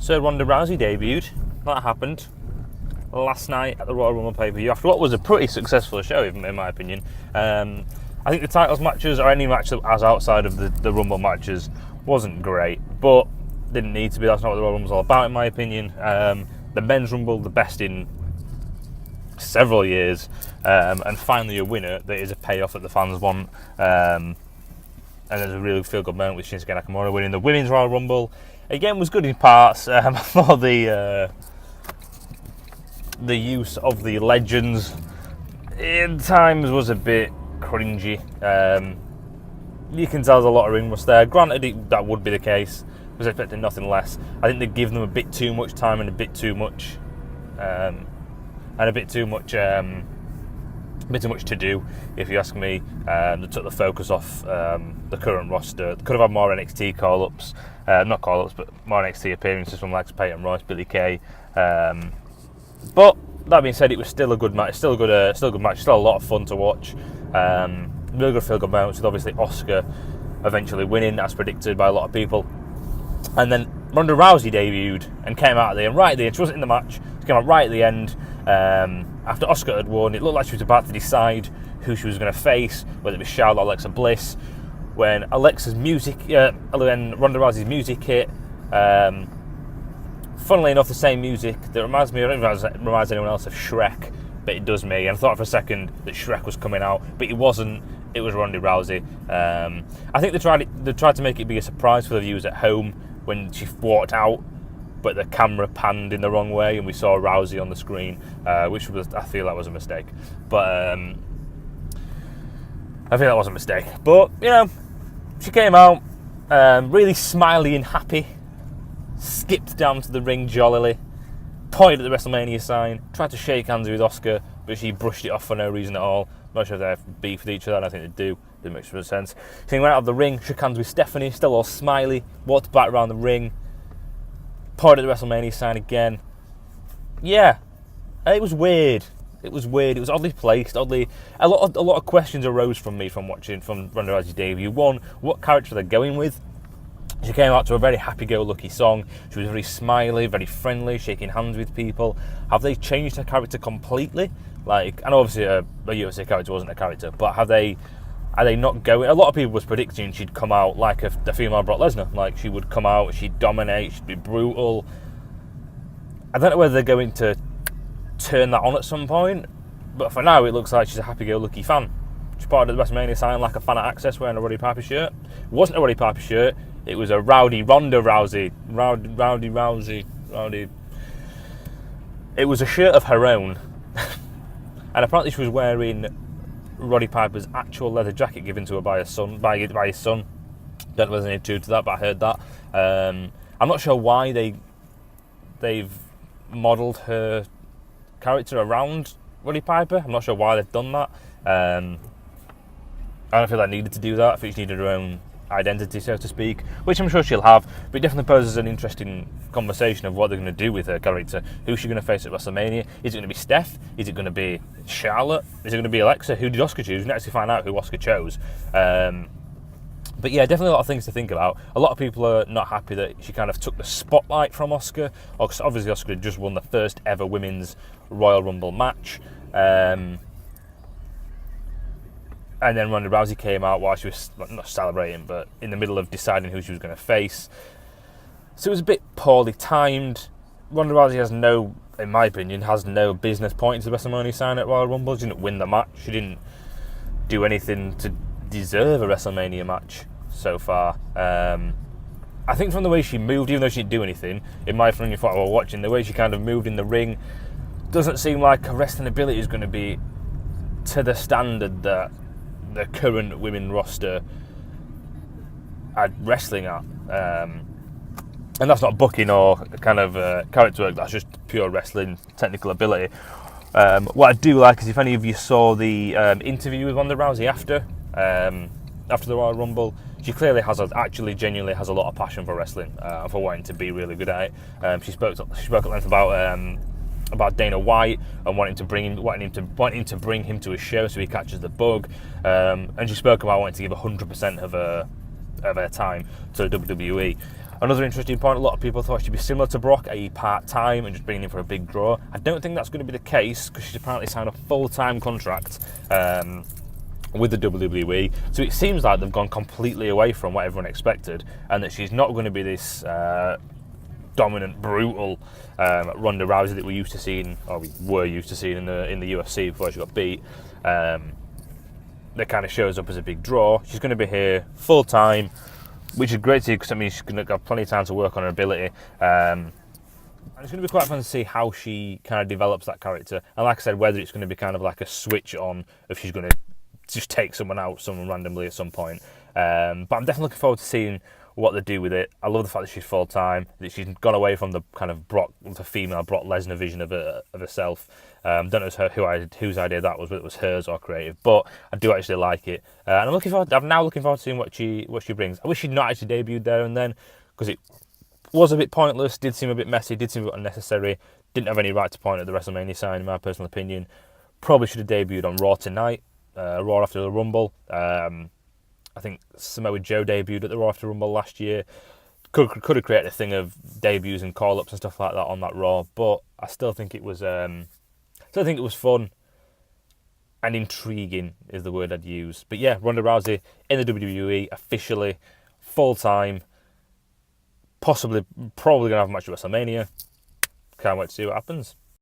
So Ronda Rousey debuted. That happened last night at the Royal Rumble pay-per-view after what was a pretty successful show, in my opinion. I think the titles matches, or any match that was outside of the Rumble matches, wasn't great, but didn't need to be. That's not what the Royal Rumble's all about, in my opinion. The men's Rumble, the best in several years, and finally a winner that is a payoff that the fans want. And there's a really feel-good moment with Shinsuke Nakamura winning the women's Royal Rumble. Again, was good in parts. I thought the use of the legends in times was a bit cringy. You can tell there's a lot of ring rust there. Granted, that would be the case. I was expecting nothing less. I think they give them a bit too much time and a bit too much to do, if you ask me. They took the focus off the current roster. They could have had more NXT call-ups, not call-ups, but more NXT appearances from like Peyton Royce, Billie Kay. But that being said, it was still a good match. Still a good match. Still a lot of fun to watch. Really good feel-good moments with obviously Asuka eventually winning, as predicted by a lot of people. And then Ronda Rousey debuted and came out right at the end. She wasn't in the match. She came out right at the end. After Asuka had won, it looked like she was about to decide who she was going to face, whether it was Charlotte or Alexa Bliss. When when Ronda Rousey's music hit, funnily enough, the same music that reminds me, I don't know if it reminds anyone else of Shrek, but it does me. And I thought for a second that Shrek was coming out, but it wasn't. It was Ronda Rousey. I think they tried to make it be a surprise for the viewers at home when she walked out, but the camera panned in the wrong way and we saw Rousey on the screen, which was, I feel that was a mistake. But But she came out really smiley and happy, skipped down to the ring jollily, pointed at the WrestleMania sign, tried to shake hands with Asuka, but she brushed it off for no reason at all. I'm not sure if they have beef with each other. I don't think they do. Didn't make much sense. She went out of the ring, shook hands with Stephanie, still all smiley, walked back around the ring, pointed at the WrestleMania sign again. Yeah, it was weird. It was oddly placed. A lot of questions arose from watching Ronda Rousey's debut. One, what character they're going with. She came out to a very happy-go-lucky song. She was very smiley, very friendly, shaking hands with people. Have they changed her character completely? Like, and obviously a UFC character wasn't a character, but are they not going? A lot of people was predicting she'd come out like the female Brock Lesnar. Like, she would come out, she'd dominate, she'd be brutal. I don't know whether they're going to turn that on at some point, but for now it looks like she's a happy-go-lucky fan. She parted the WrestleMania sign like a fan at Access wearing a Roddy Piper shirt. It wasn't a Roddy Piper shirt, it was a rowdy Ronda Rousey. Rowdy Rousey. It was a shirt of her own. And apparently she was wearing Roddy Piper's actual leather jacket given to her by his son. Don't know if there's any truth to that, but I heard that. I'm not sure why they've modelled her character around Roddy Piper. I'm not sure why they've done that. I don't feel I needed to do that. I think she needed her own identity, so to speak, which I'm sure she'll have, but it definitely poses an interesting conversation of what they're going to do with her character. Who's she going to face at WrestleMania? Is it going to be Steph? Is it going to be Charlotte? Is it going to be Alexa? Who did Asuka choose? We actually find out who Asuka chose. But yeah, definitely a lot of things to think about. A lot of people are not happy that she kind of took the spotlight from Asuka. Obviously, Asuka had just won the first ever women's Royal Rumble match. And then Ronda Rousey came out while she was not celebrating, but in the middle of deciding who she was going to face. So it was a bit poorly timed. Ronda Rousey in my opinion, has no business pointing to the WrestleMania sign at Royal Rumble. She didn't win the match. She didn't do anything to deserve a WrestleMania match so far. I think from the way she moved, even though she didn't do anything, in my opinion, while watching, the way she kind of moved in the ring doesn't seem like her wrestling ability is going to be to the standard that the current women roster are wrestling at. And that's not booking or kind of character work, that's just pure wrestling technical ability. What I do like is if any of you saw the interview with Ronda Rousey after the Royal Rumble, she clearly genuinely has a lot of passion for wrestling, for wanting to be really good at it. She spoke at length about Dana White and wanting to bring him to a show so he catches the bug, and she spoke about wanting to give 100% of her time to WWE. Another interesting point, a lot of people thought she'd be similar to Brock, i.e. part-time and just bringing in for a big draw. I don't think that's going to be the case because she's apparently signed a full-time contract with the WWE. So it seems like they've gone completely away from what everyone expected, and that she's not going to be this dominant, brutal Ronda Rousey that we were used to seeing in the UFC before she got beat. That kind of shows up as a big draw. She's going to be here full-time, which is great to see because, I mean, she's going to have plenty of time to work on her ability. And it's going to be quite fun to see how she kind of develops that character. And like I said, whether it's going to be kind of like a switch on, if she's going to just take someone randomly at some point. But I'm definitely looking forward to seeing what they do with it. I love the fact that she's full-time, that she's gone away from the kind of the female Brock Lesnar vision of herself. Don't know whose idea that was, whether it was hers or creative, but I do actually like it. And I'm now looking forward to seeing what she brings. I wish she'd not actually debuted there and then, because it was a bit pointless, did seem a bit messy, did seem a bit unnecessary, didn't have any right to point at the WrestleMania sign, in my personal opinion. Probably should have debuted on Raw tonight, Raw after the Rumble. I think Samoa Joe debuted at the Raw after Rumble last year. Could have created a thing of debuts and call-ups and stuff like that on that Raw, but I still think it was fun and intriguing is the word I'd use. But yeah, Ronda Rousey in the WWE officially, full-time, probably going to have a match at WrestleMania. Can't wait to see what happens.